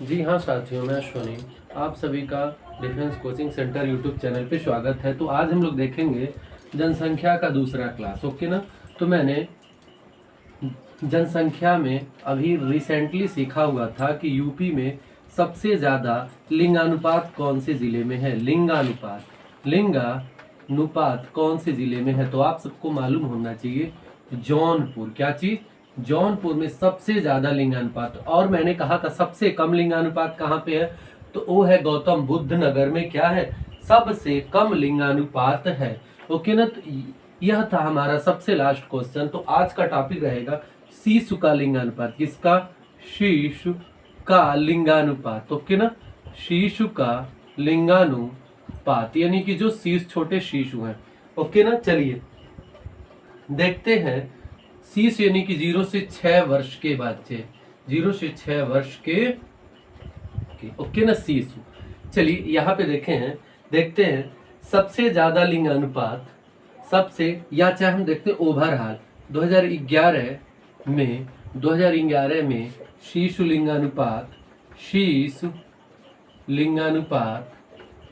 जी हाँ साथियों, मैं अश्वनी आप सभी का defence coaching centre YouTube channel पे स्वागत है। तो आज हम लोग देखेंगे जनसंख्या का दूसरा क्लास। ओके ना। तो मैंने जनसंख्या में अभी रिसेंटली सीखा हुआ था कि यूपी में सबसे ज़्यादा लिंगानुपात कौन से ज़िले में है। लिंगानुपात कौन से ज़िले में है, तो आप सबको मालूम होना चाहिए जौनपुर। क्या चीज़? जौनपुर में सबसे ज़्यादा लिंगानुपात। और मैंने कहा था सबसे कम लिंगानुपात कहाँ पे है, तो वो है गौतम बुद्ध नगर में। क्या है? सबसे कम लिंगानुपात है। ओके ना। तो यह था हमारा सबसे लास्ट क्वेश्चन। तो आज का टॉपिक रहेगा शीशु का लिंगानुपात। किसका? शीशु का लिंगानुपात। ओके ना। शीशु का लिंगानुपात यानी कि जो शीश छोटे शीशु हैं। ओके ना। चलिए देखते हैं। शीश यानी कि 0 से 6 वर्ष के बच्चे, 0 से 6 वर्ष के ओके ना शिशु। चलिए यहाँ पे देखते हैं सबसे ज्यादा लिंगानुपात। सबसे या चाहे हम देखते हैं ओवरऑल 2011 में शीशु लिंगानुपात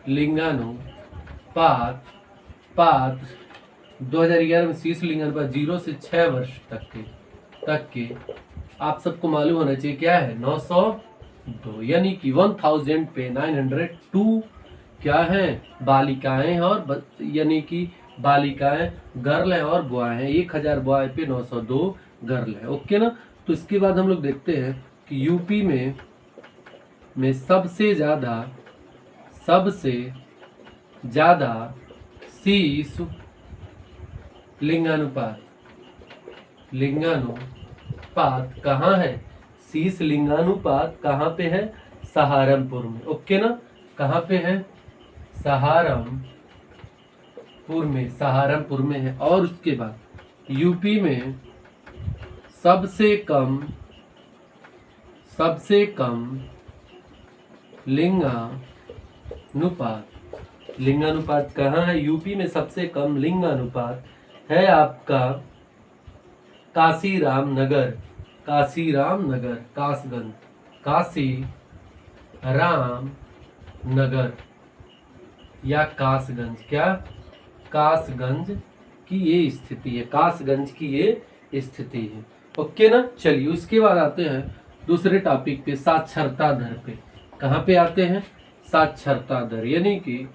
लिंगानुपात पात 2011 में शीशु लिंगानुपात 0 से 6 वर्ष तक के आप सबको मालूम होना चाहिए क्या है? 902 यानी कि 1000 पे 902 क्या है? बालिकाएं और यानी कि बालिकाएं गर्ल है और बॉय है। 1000 बॉय पे 902 गर्ल है। ओके ना। तो इसके बाद हम लोग देखते हैं कि यूपी में सबसे ज्यादा शीशु लिंगानुपात कहाँ है? शीश लिंगानुपात कहाँ पे है? सहारनपुर में। ओके ना। कहाँ पे है? सहारनपुर में है। और उसके बाद यूपी में सबसे कम लिंगानुपात कहाँ है? यूपी में सबसे कम लिंगानुपात है आपका काशीराम नगर, या कासगंज। क्या? कासगंज की ये स्थिति है। कासगंज की ये स्थिति है। ओके ना। चलिए उसके बाद आते हैं दूसरे टॉपिक पे, साक्षरता दर पे। कहाँ पे आते हैं? साक्षरता दर यानी कि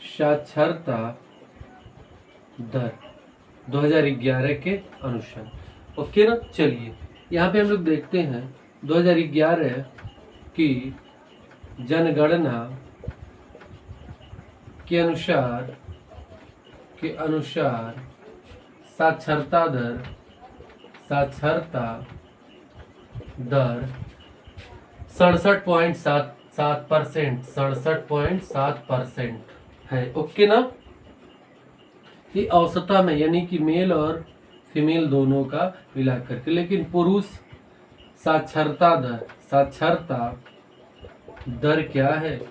साक्षरता दर 2011 के अनुसार। ओके ना। चलिए यहाँ पे हम लोग देखते हैं 2011 की जनगणना के अनुसार साक्षरता दर 67.7% है। ओके ना। ये औसता में यानी कि मेल और फीमेल दोनों का मिलाकर के। लेकिन पुरुष साक्षरता दर क्या है?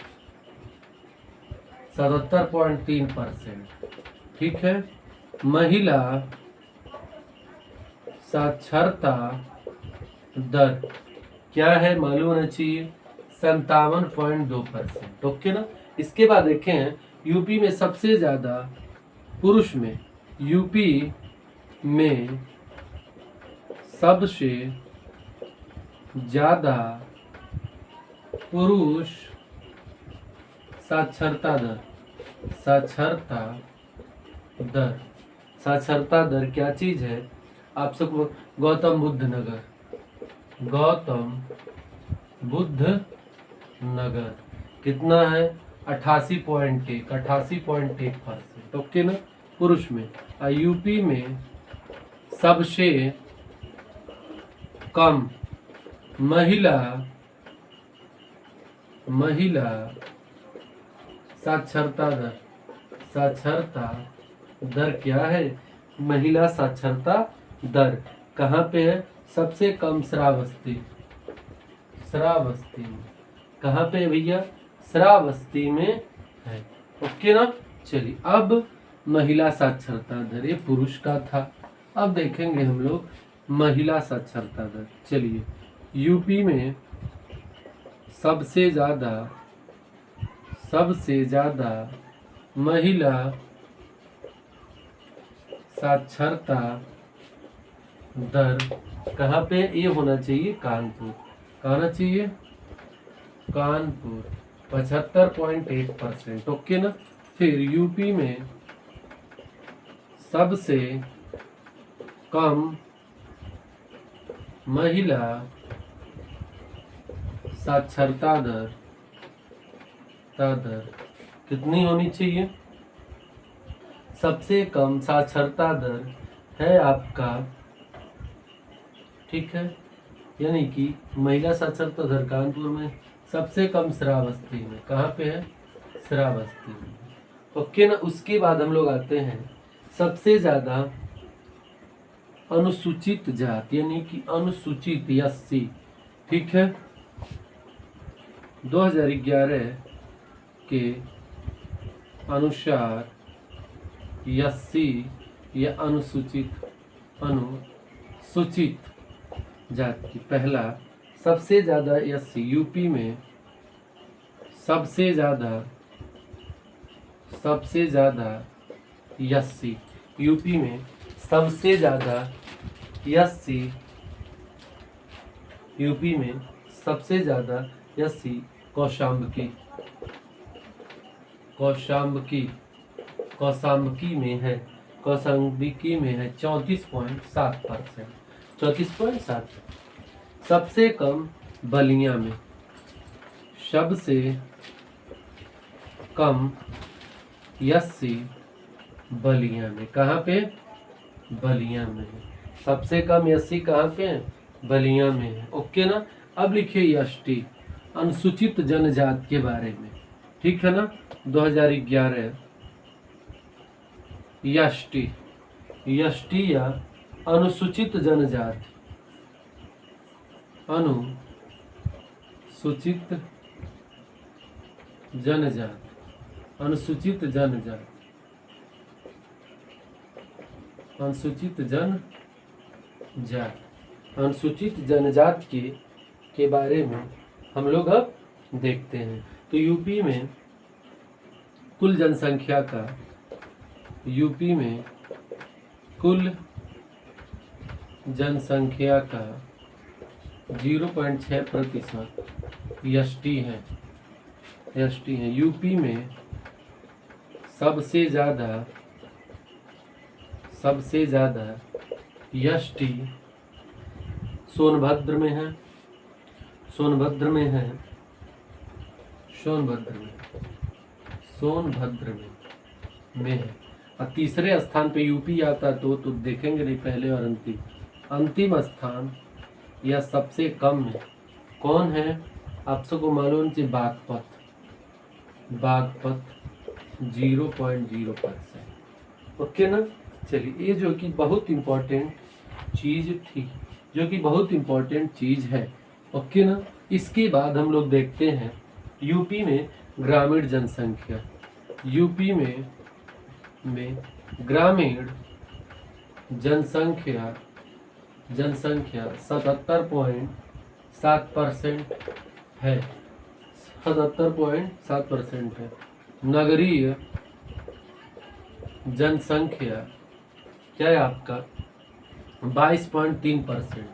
77.3%। ठीक है। महिला साक्षरता दर क्या है? मालूम होना चाहिए 57.2%। ओके ना। इसके बाद देखें यूपी में सबसे ज्यादा पुरुष में, यूपी में सबसे ज्यादा पुरुष साक्षरता दर क्या चीज है? आप सबको गौतम बुद्ध नगर कितना है? 88.1%। ओके ना। पुरुष में। यूपी में सबसे कम महिला साक्षरता दर क्या है? महिला साक्षरता दर कहाँ पे है? सबसे कम श्रावस्ती में। कहाँ पे है भैया? श्रावस्ती में है। ओके ना। चलिए अब महिला साक्षरता दर, ये पुरुष का था। अब देखेंगे हम लोग महिला साक्षरता दर। चलिए यूपी में सबसे ज़्यादा महिला साक्षरता दर कहाँ पे? ये होना चाहिए कानपुर। कहाँ होना चाहिए? कानपुर 75.1%। ओके ना। फिर यूपी में सबसे कम महिला साक्षरता दर कितनी होनी चाहिए? सबसे कम साक्षरता दर है आपका, ठीक है, यानी कि महिला साक्षरता दर कानपुर में सबसे कम श्रावस्ती में। कहाँ पे है? श्रावस्ती में। ओके ना। उसके बाद हम लोग आते हैं सबसे ज्यादा अनुसूचित जाति, यानी कि अनुसूचित SC, ठीक है। 2011 के अनुसार SC या अनुसूचित जाति पहला सबसे ज्यादा SC यूपी में सबसे ज्यादा SC यूपी में सबसे ज्यादा SC यूपी में सबसे ज्यादा SC कौशाम्बी में है। 34.7%। 34.7। सबसे कम बलिया में, सबसे कम SC बलिया में। कहाँ पे? बलिया में है। सबसे कम SC कहाँ पे है? बलिया में है। ओके ना। अब लिखिए ST अनुसूचित जनजाति के बारे में, ठीक है ना। 2011 ST या अनुसूचित जनजाति, अनुसूचित जनजाति के बारे में हम लोग अब देखते हैं। तो यूपी में कुल जनसंख्या का 0.6% ST है। यूपी में सबसे ज्यादा ST सोनभद्र में है। है। और तीसरे स्थान पे यूपी आता तो देखेंगे नहीं, पहले और अंतिम स्थान या सबसे कम में कौन है? आप सबको मालूम है बागपत 0.0%। ओके ना। चलिए, ये जो कि बहुत इम्पोर्टेंट चीज है। ओके ना। इसके बाद हम लोग देखते हैं यूपी में ग्रामीण जनसंख्या। यूपी में ग्रामीण जनसंख्या 77.7% है। 77.7% है। नगरीय जनसंख्या क्या है आपका? 22.3%।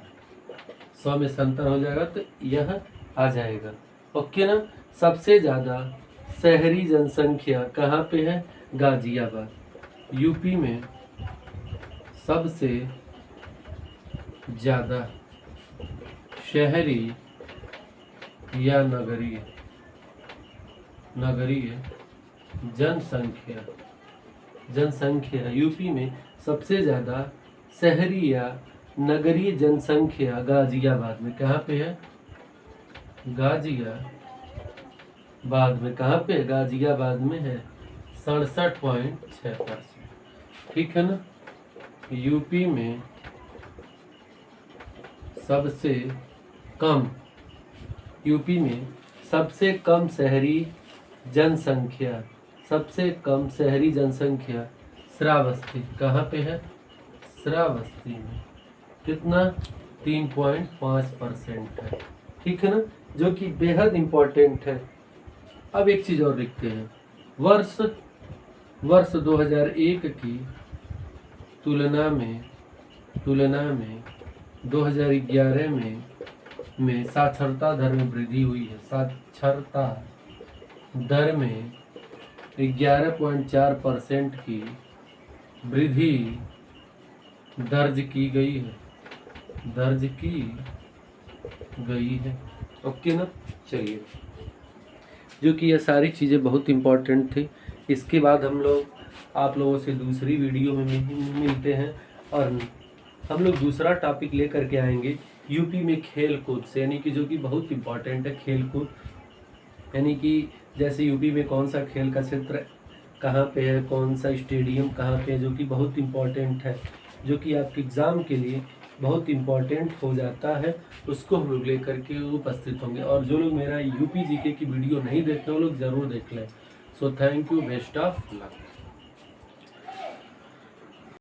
100 में 70 हो जाएगा तो यह आ जाएगा। ओके ना। सबसे ज्यादा शहरी जनसंख्या कहाँ पे है? गाजियाबाद। यूपी में सबसे ज्यादा शहरी या नगरीय जनसंख्या यूपी में सबसे ज्यादा शहरी या नगरीय जनसंख्या गाजियाबाद में। कहाँ पे है? गाजियाबाद में। कहाँ पे? गाजियाबाद में है 67.6%। ठीक है ना। यूपी में सबसे कम शहरी जनसंख्या श्रावस्ती। कहाँ पे है? श्रावस्ती में। कितना? 3.5% है। ठीक है ना, जो कि बेहद इम्पोर्टेंट है। अब एक चीज और लिखते हैं, वर्ष 2001 की तुलना में 2011 में साक्षरता दर में वृद्धि हुई है। साक्षरता दर में 11.4% की वृद्धि दर्ज की गई है। ओके ना, चलिए, जो कि ये सारी चीज़ें बहुत इम्पोर्टेंट थी। इसके बाद हम लोग आप लोगों से दूसरी वीडियो में मिलते हैं और हम लोग दूसरा टॉपिक लेकर के आएंगे यूपी में खेल कूद से, यानी कि जो कि बहुत इम्पोर्टेंट है खेल कूद, यानी कि जैसे यूपी में कौन सा खेल का क्षेत्र कहाँ पे है, कौन सा स्टेडियम कहाँ पे है, जो कि बहुत इम्पोर्टेंट है, जो कि आपके एग्ज़ाम के लिए बहुत इम्पोर्टेंट हो जाता है, उसको हम लोग लेकर के उपस्थित होंगे। और जो लोग मेरा यूपी जीके की वीडियो नहीं देखते वो लोग ज़रूर देख लें। So thank you, best of luck.